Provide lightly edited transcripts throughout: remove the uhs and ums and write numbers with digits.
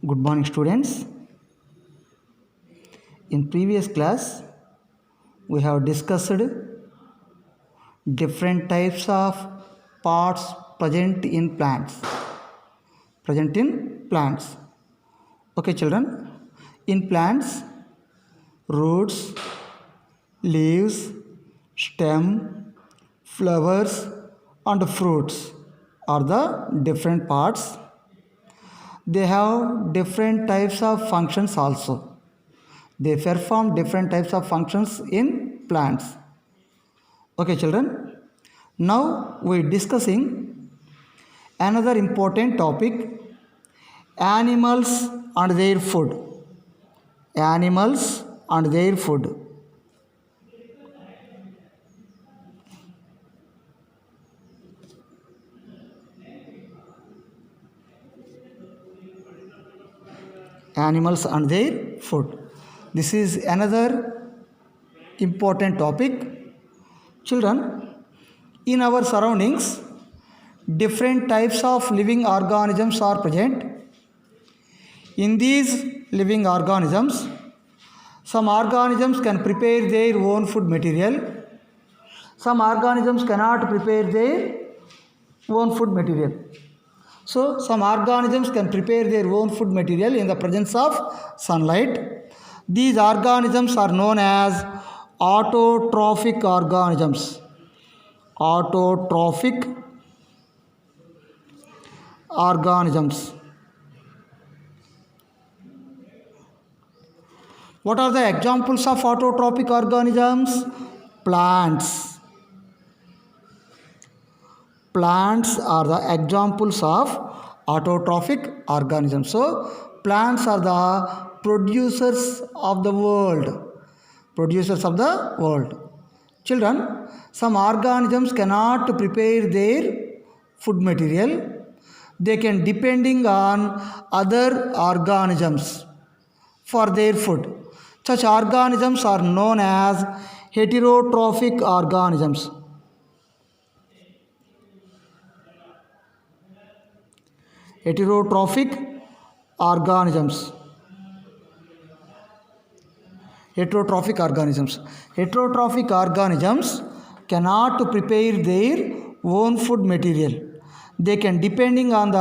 Good morning, students. In previous class, we have discussed different types of parts present in plants. Okay, children. In plants, roots, leaves, stem, flowers, and fruits are the different parts. They have different types of functions also. They perform different types of functions in plants. Okay, children. Now we are discussing another important topic: animals and their food. Animals and their food. Animals and their food. This is another important topic. Children, in our surroundings, different types of living organisms are present. In these living organisms, some organisms can prepare their own food material. Some organisms cannot prepare their own food material. So, some organisms can prepare their own food material in the presence of sunlight. These organisms are known as autotrophic organisms. Autotrophic organisms. What are the examples of autotrophic organisms? Plants. Plants are the examples of autotrophic organisms. So, plants are the producers of the world. Producers of the world. Children, some organisms cannot prepare their food material. They can depending on other organisms for their food. Such organisms are known as heterotrophic organisms. Heterotrophic organisms. Heterotrophic organisms. Heterotrophic organisms cannot prepare their own food material. They can depending on the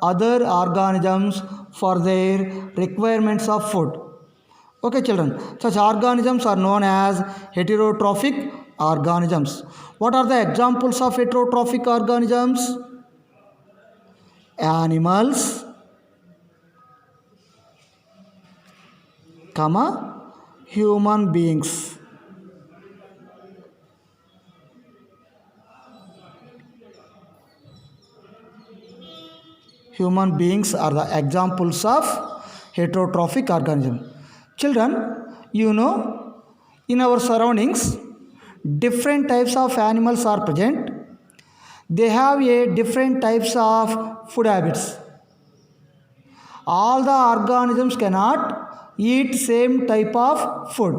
other organisms for their requirements of food. Okay, children. Such organisms are known as heterotrophic organisms. What are the examples of heterotrophic organisms? Animals, human beings. Human beings are the examples of heterotrophic organisms. Children, you know, in our surroundings, different types of animals are present. They have a different types of food habits. All the organisms cannot eat same type of food.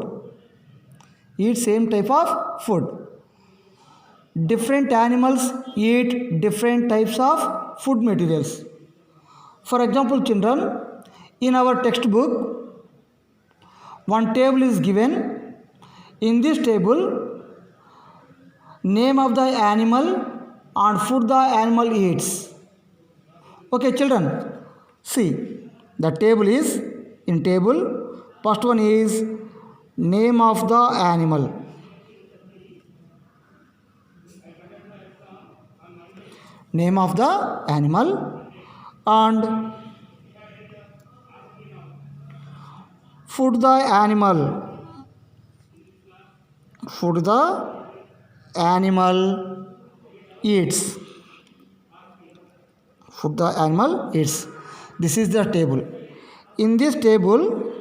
Different animals eat different types of food materials. For example, children, in our textbook, one table is given. In this table, name of the animal and food the animal eats. Okay, children, see, the table is in table. First one is name of the animal. Name of the animal and food the animal. Food the animal eats. Food the animal eats. This is the table. In this table,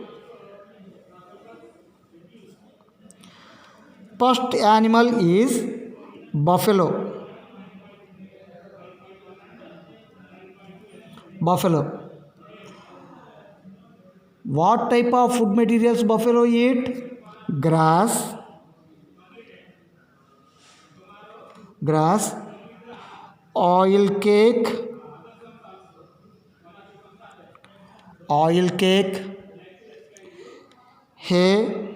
first animal is buffalo. Buffalo. What type of food materials buffalo eat? Grass, oil cake, oil cake, hay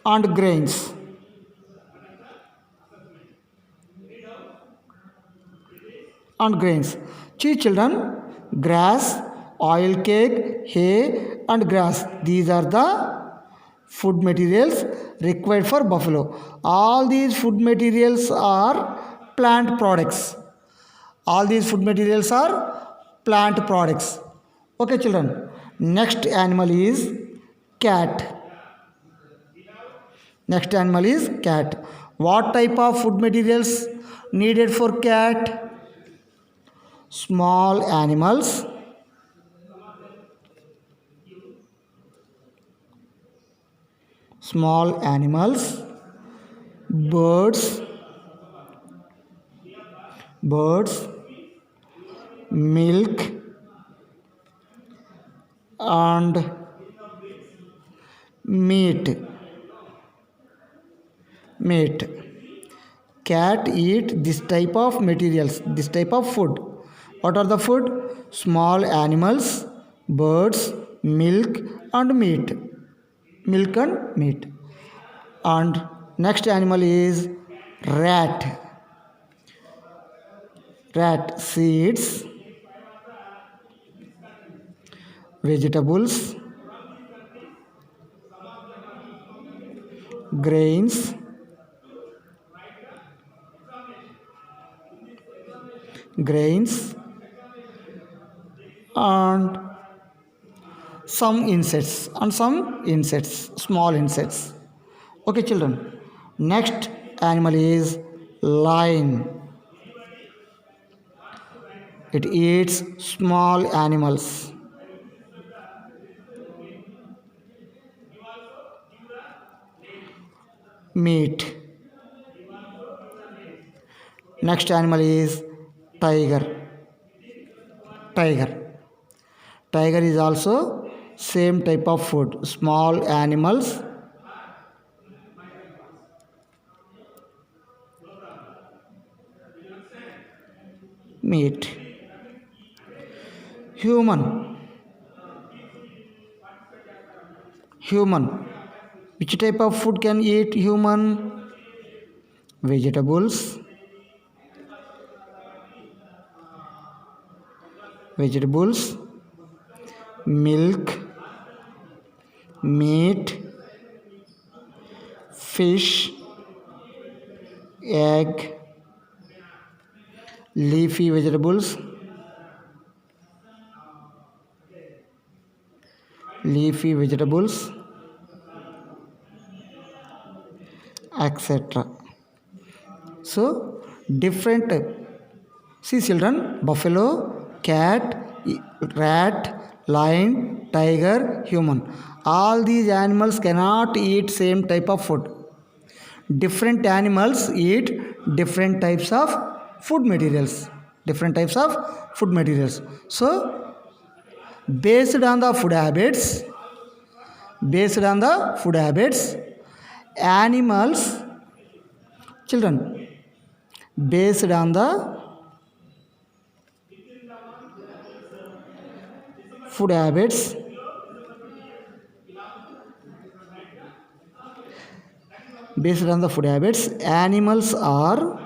and grains. And grains. See children, grass, oil cake, hay and grass. These are the food materials required for buffalo. All these food materials are plant products. All these food materials are plant products. Okay children. Next animal is cat. Next animal is cat. What type of food materials needed for cat? Small animals, birds, milk and meat. Cat eat this type of materials, this type of food. What are the food? Small animals, birds, milk and meat. And next animal is rat. Seeds, vegetables, grains, and some insects, small insects. Okay children, next animal is lion. It eats small animals. Meat. Next animal is tiger. Tiger is also same type of food, small animals, meat. Human. Which type of food can eat human? Vegetables, milk, meat, fish, egg, leafy vegetables, etc. So different type. See children, buffalo, cat, rat, lion, tiger, human. All these animals cannot eat same type of food. Different animals eat different types of food materials. So based on the food habits, animals, children, based on the food habits, animals are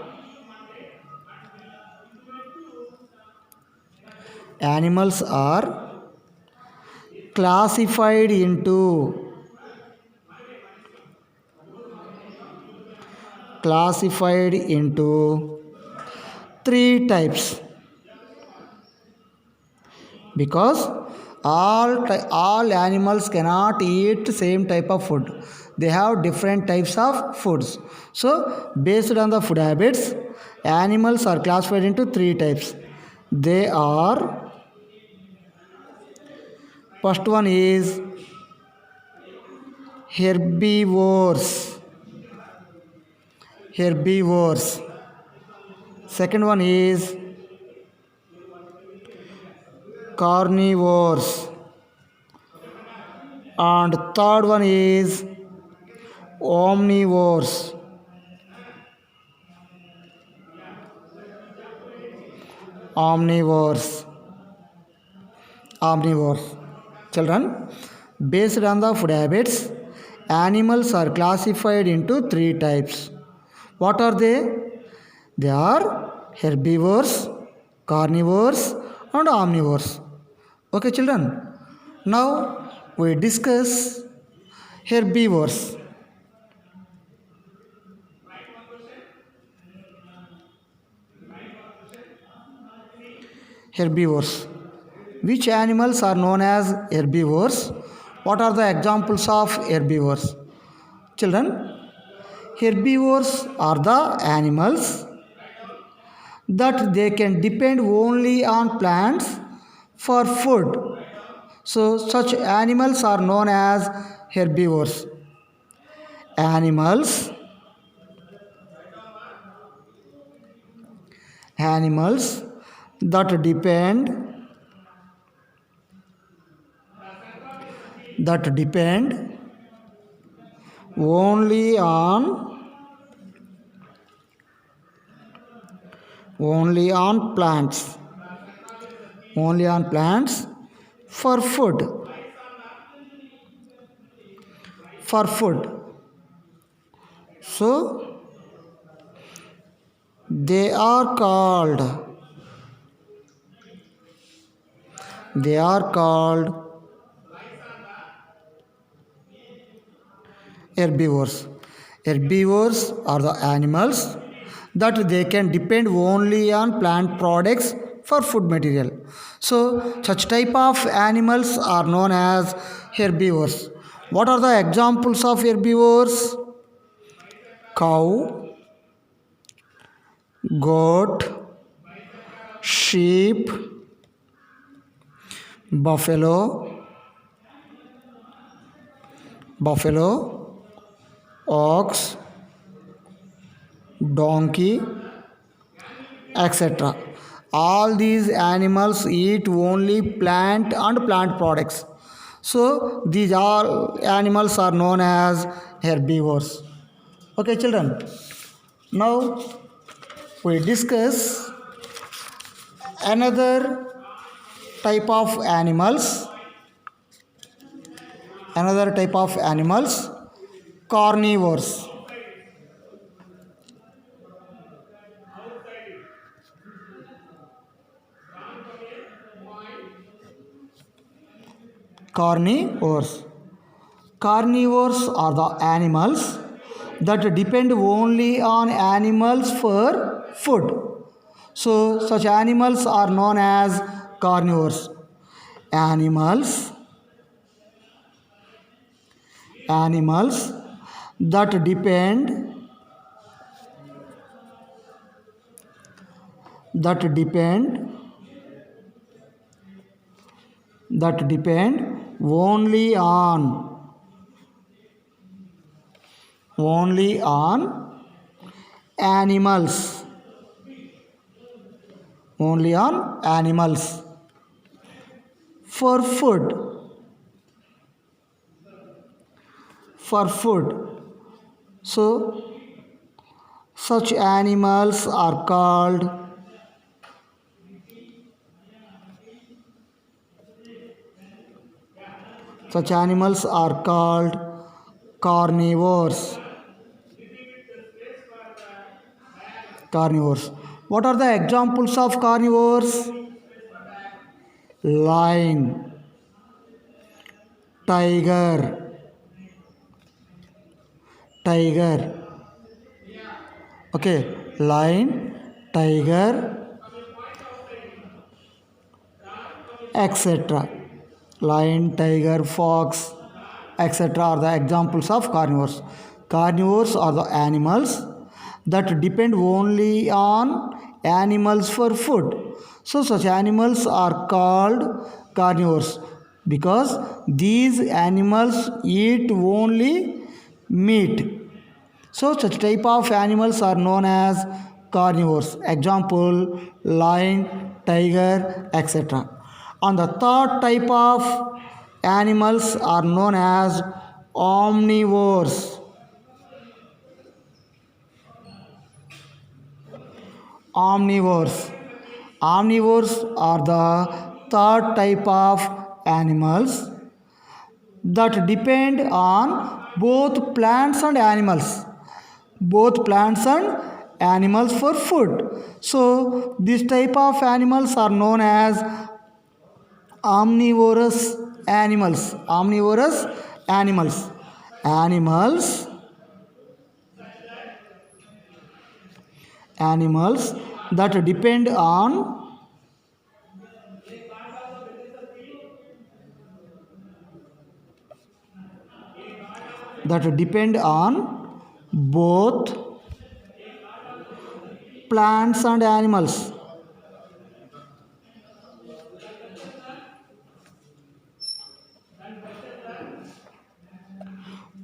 classified into three types, because all animals cannot eat same type of food. They have different types of foods. So based on the food habits, animals are classified into three types. They are, first one is herbivores. Second one is carnivores. And third one is omnivores. Omnivores. Children, based on the food habits, animals are classified into three types. What are they? They are herbivores, carnivores, and omnivores. Okay, children. Now we discuss herbivores. Herbivores. Which animals are known as herbivores? What are the examples of herbivores? Children, herbivores are the animals that they can depend only on plants for food. So such animals are known as herbivores. Animals animals that depend only on plants for food. So they are called herbivores. Herbivores are the animals that they can depend only on plant products for food material. So such type of animals are known as herbivores. What are the examples of herbivores? Cow, goat, sheep, buffalo, ox, donkey, etc. All these animals eat only plant and plant products. So these all animals are known as herbivores. Okay, children. Now we discuss another type of animals. Carnivores. Carnivores. Carnivores are the animals that depend only on animals for food. So such animals are known as carnivores. Animals that depend only on animals for food. So such animals are called carnivores. What are the examples of carnivores? Lion, tiger. Okay, lion, tiger, etc. Lion, tiger, fox, etc. are the examples of carnivores. Carnivores are the animals that depend only on animals for food. So such animals are called carnivores because these animals eat only meat. So such type of animals are known as carnivores. Example, lion, tiger, etc. And the third type of animals are known as omnivores. Omnivores are the third type of animals that depend on both plants and animals. Both plants and animals for food. So this type of animals are known as omnivorous animals. Omnivorous animals. Animals that depend on both plants and animals.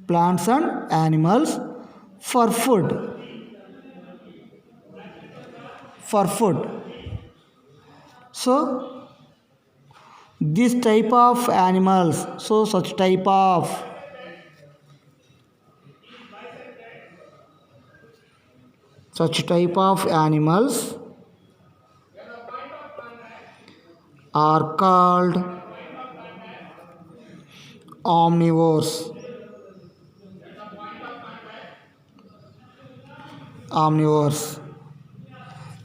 Plants and animals for food. So this type of animals, such type of animals are called omnivores.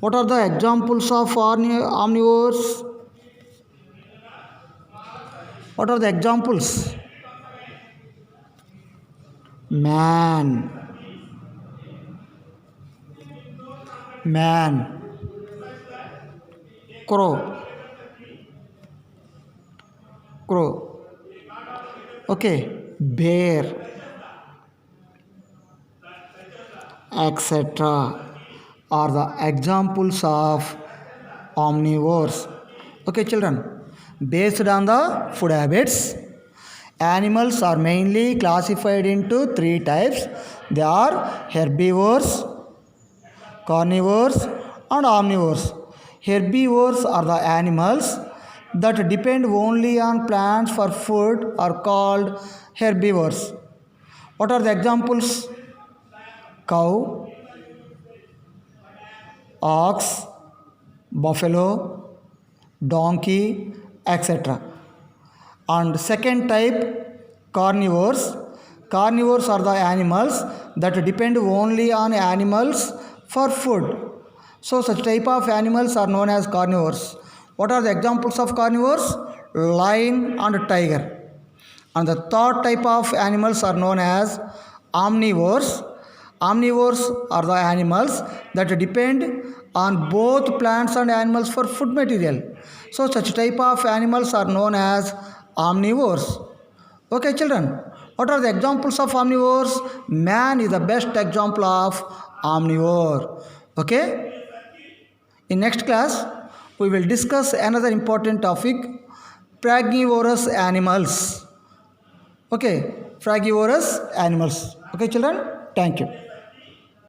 What are the examples of omnivores? What are the examples? Man, crow, okay, bear, etc. are the examples of omnivores. Okay, children, based on the food habits, animals are mainly classified into three types. They are herbivores, carnivores, and omnivores. Herbivores are the animals that depend only on plants for food are called herbivores. What are the examples? Cow, ox, buffalo, donkey, etc. And second type, carnivores. Carnivores are the animals that depend only on animals for food. So such type of animals are known as carnivores. What are the examples of carnivores? Lion and tiger. And the third type of animals are known as omnivores. Omnivores are the animals that depend on both plants and animals for food material. So such type of animals are known as omnivores. Okay, children, what are the examples of omnivores? Man is the best example of omnivore. Okay, in next class we will discuss another important topic, frugivorous animals. Okay, frugivorous animals. Okay, children, thank you.